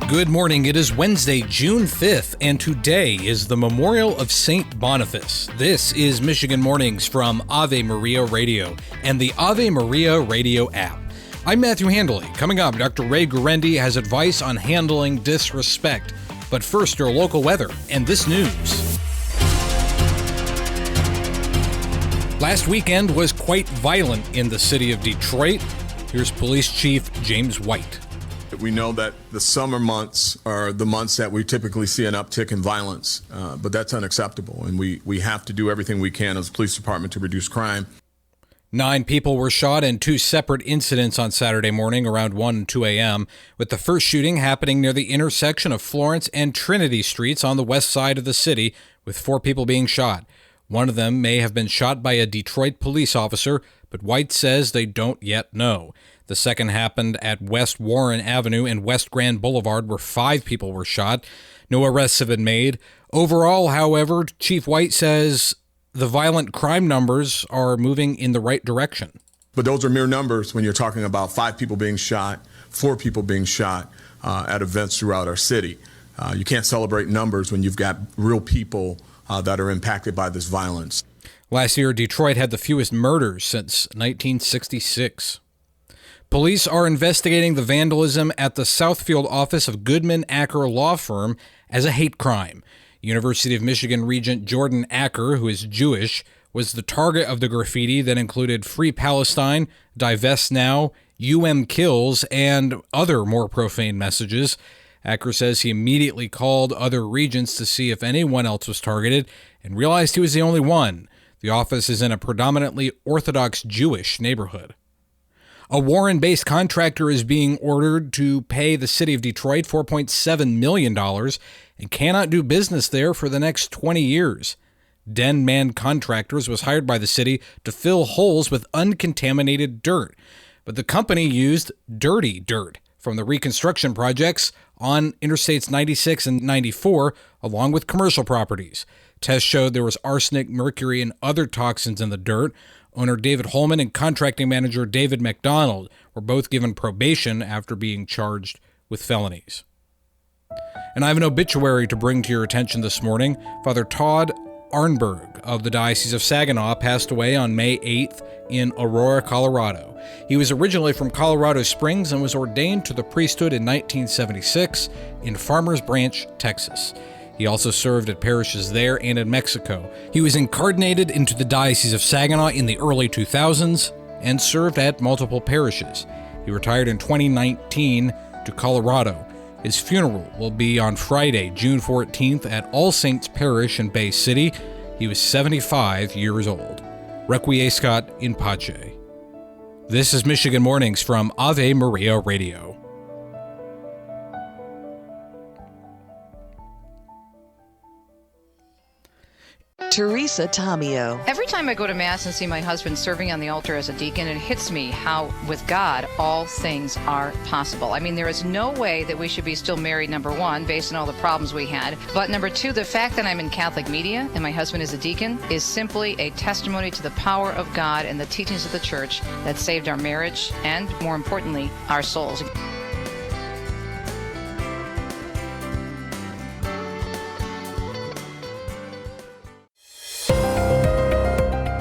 Good morning. It is Wednesday, June 5th, and today is the memorial of Saint Boniface. This is Michigan Mornings from Ave Maria Radio and the Ave Maria Radio app. I'm Matthew Handley. Coming up, Dr. Ray Guarendi has advice on handling disrespect. But first, your local weather and this news. Last weekend was quite violent in the city of Detroit. Here's Police Chief James White. We know that the summer months are the months that we typically see an uptick in violence, but that's unacceptable, and we have to do everything we can as a police department to reduce crime. 9 people were shot in 2 separate incidents on Saturday morning around 1 and 2 a.m., with the first shooting happening near the intersection of Florence and Trinity Streets on the west side of the city, with 4 people being shot. One of them may have been shot by a Detroit police officer, but White says they don't yet know. The second happened at West Warren Avenue and West Grand Boulevard, where 5 people were shot. No arrests have been made. Overall, however, Chief White says the violent crime numbers are moving in the right direction. But those are mere numbers when you're talking about 5 people being shot, 4 people being shot at events throughout our city. You can't celebrate numbers when you've got real people that are impacted by this violence. Last year, Detroit had the fewest murders since 1966. Police are investigating the vandalism at the Southfield office of Goodman Acker Law Firm as a hate crime. University of Michigan Regent Jordan Acker, who is Jewish, was the target of the graffiti that included Free Palestine, Divest Now, Kills, and other more profane messages. Acker says he immediately called other regents to see if anyone else was targeted and realized he was the only one. The office is in a predominantly Orthodox Jewish neighborhood. A Warren-based contractor is being ordered to pay the city of Detroit $4.7 million and cannot do business there for the next 20 years. Den Man Contractors was hired by the city to fill holes with uncontaminated dirt, but the company used dirty dirt from the reconstruction projects on Interstates 96 and 94, along with commercial properties. Tests showed there was arsenic, mercury, and other toxins in the dirt. Owner David Holman and contracting manager David McDonald were both given probation after being charged with felonies. And I have an obituary to bring to your attention this morning. Father Todd Arnberg of the Diocese of Saginaw passed away on May 8th in Aurora, Colorado. He was originally from Colorado Springs and was ordained to the priesthood in 1976 in Farmers Branch, Texas. He also served at parishes there and in Mexico. He was incardinated into the Diocese of Saginaw in the early 2000s and served at multiple parishes. He retired in 2019 to Colorado. His funeral will be on Friday, June 14th at All Saints Parish in Bay City. He was 75 years old. Requiescat in pace. This is Michigan Mornings from Ave Maria Radio. Teresa Tomeo. Every time I go to Mass and see my husband serving on the altar as a deacon, it hits me how, with God, all things are possible. I mean, there is no way that we should be still married, number one, based on all the problems we had. But number two, the fact that I'm in Catholic media and my husband is a deacon is simply a testimony to the power of God and the teachings of the Church that saved our marriage and, more importantly, our souls.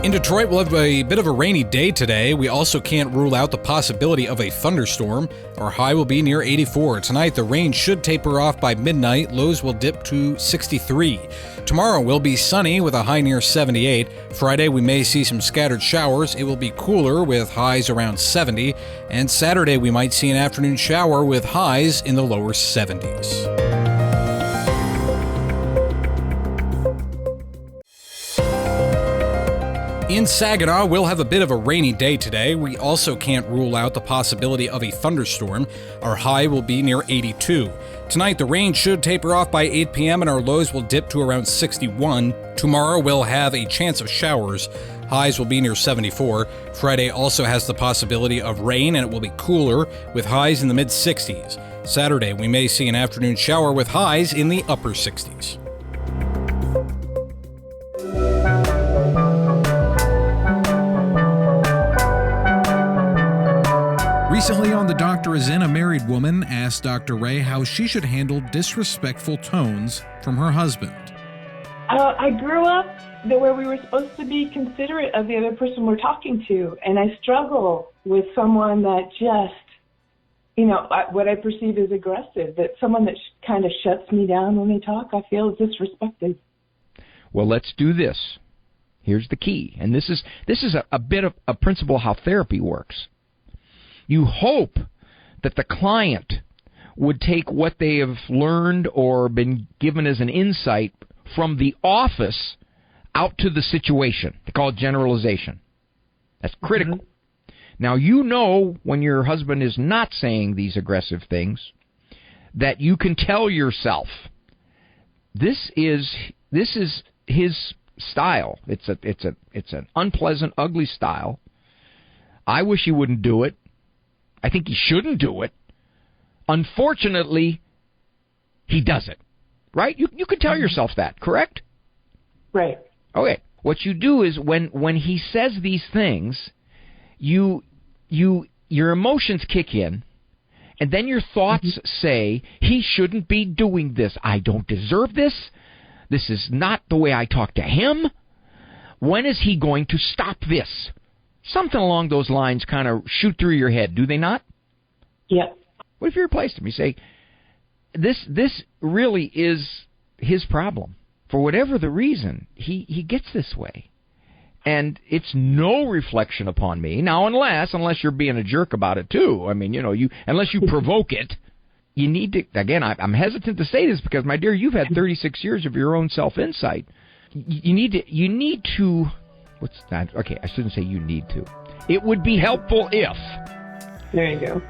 In Detroit, we'll have a bit of a rainy day today. We also can't rule out the possibility of a thunderstorm. Our high will be near 84. Tonight, the rain should taper off by midnight. Lows will dip to 63. Tomorrow will be sunny with a high near 78. Friday, we may see some scattered showers. It will be cooler with highs around 70. And Saturday, we might see an afternoon shower with highs in the lower 70s. In Saginaw, we'll have a bit of a rainy day today. We also can't rule out the possibility of a thunderstorm. Our high will be near 82. Tonight, the rain should taper off by 8 p.m. and our lows will dip to around 61. Tomorrow, we'll have a chance of showers. Highs will be near 74. Friday also has the possibility of rain and it will be cooler with highs in the mid-60s. Saturday, we may see an afternoon shower with highs in the upper 60s. Recently on The Doctor Is In, a married woman asked Dr. Ray how she should handle disrespectful tones from her husband. I grew up where we were supposed to be considerate of the other person we're talking to, and I struggle with someone that just, what I perceive as aggressive, that someone that kind of shuts me down when they talk, I feel is disrespected. Well, let's do this. Here's the key, and this is a bit of a principle how therapy works. You hope that the client would take what they have learned or been given as an insight from the office out to the situation. They call it generalization. That's critical. Mm-hmm. Now, when your husband is not saying these aggressive things, that you can tell yourself, this is his style. It's an unpleasant, ugly style. I wish he wouldn't do it. I think he shouldn't do it. Unfortunately, he does it. Right? You can tell yourself that, correct? Right. Okay. What you do is when he says these things, your emotions kick in, and then your thoughts say, he shouldn't be doing this. I don't deserve this. This is not the way I talk to him. When is he going to stop this? Something along those lines kind of shoot through your head, do they not? Yeah. What if you replaced him? You say, this really is his problem. For whatever the reason, he gets this way. And it's no reflection upon me. Now, unless you're being a jerk about it, too. I mean, unless you provoke it, you need to, again, I'm hesitant to say this because, my dear, you've had 36 years of your own self-insight. You need to, what's that? Okay, I shouldn't say you need to. It would be helpful if. There you go.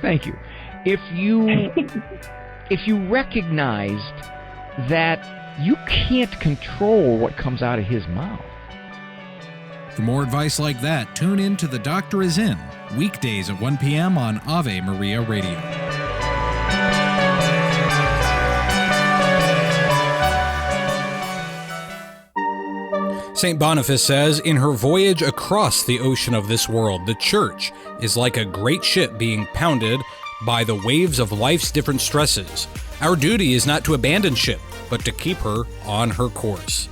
Thank you. If you recognized that you can't control what comes out of his mouth. For more advice like that, tune in to The Doctor Is In, weekdays at 1 p.m. on Ave Maria Radio. Saint Boniface says, in her voyage across the ocean of this world, the Church is like a great ship being pounded by the waves of life's different stresses. Our duty is not to abandon ship, but to keep her on her course.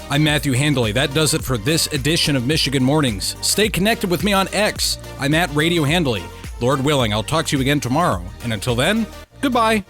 I'm Matthew Handley. That does it for this edition of Michigan Mornings. Stay connected with me on X. I'm at Radio Handley. Lord willing, I'll talk to you again tomorrow. And until then, goodbye.